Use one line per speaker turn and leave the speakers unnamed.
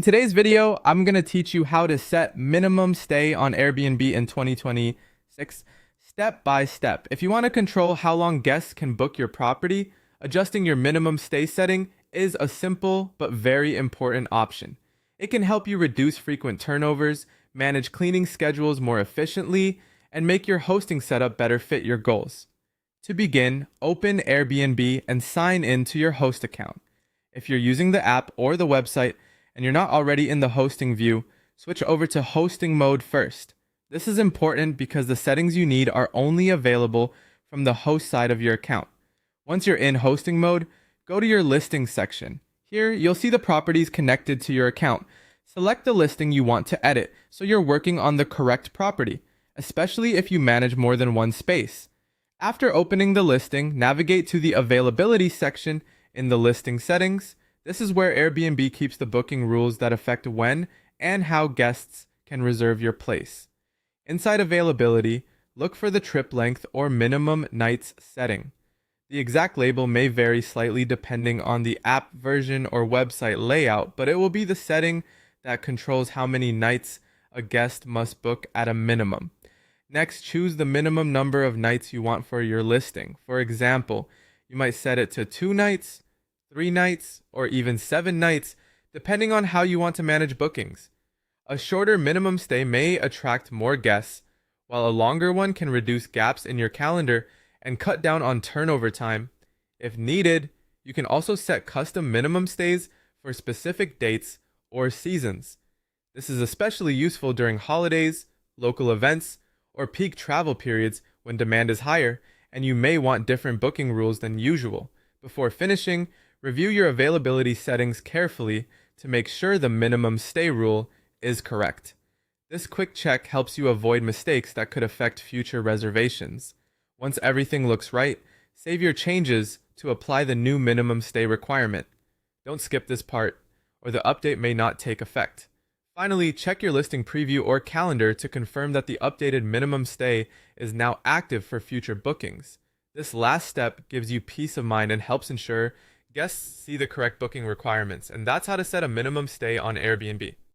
In today's video, I'm going to teach you how to set minimum stay on Airbnb in 2026 step by step. If you want to control how long guests can book your property, adjusting your minimum stay setting is a simple but very important option. It can help you reduce frequent turnovers, manage cleaning schedules more efficiently, and make your hosting setup better fit your goals. To begin, open Airbnb and sign in to your host account. If you're using the app or the website, and you're not already in the hosting view, switch over to hosting mode first. This is important because the settings you need are only available from the host side of your account. Once you're in hosting mode, go to your listings section. Here, you'll see the properties connected to your account. Select the listing you want to edit so you're working on the correct property, especially if you manage more than one space. After opening the listing, navigate to the availability section in the listing settings. This is where Airbnb keeps the booking rules that affect when and how guests can reserve your place. Inside availability, look for the trip length or minimum nights setting. The exact label may vary slightly depending on the app version or website layout, but it will be the setting that controls how many nights a guest must book at a minimum. Next, choose the minimum number of nights you want for your listing. For example, you might set it to 2 nights, 3 nights, or even 7 nights, depending on how you want to manage bookings. A shorter minimum stay may attract more guests, while a longer one can reduce gaps in your calendar and cut down on turnover time. If needed, you can also set custom minimum stays for specific dates or seasons. This is especially useful during holidays, local events, or peak travel periods when demand is higher, and you may want different booking rules than usual. Before finishing, review your availability settings carefully to make sure the minimum stay rule is correct. This quick check helps you avoid mistakes that could affect future reservations. Once everything looks right, save your changes to apply the new minimum stay requirement. Don't skip this part, or the update may not take effect. Finally, check your listing preview or calendar to confirm that the updated minimum stay is now active for future bookings. This last step gives you peace of mind and helps ensure guests see the correct booking requirements, and that's how to set a minimum stay on Airbnb.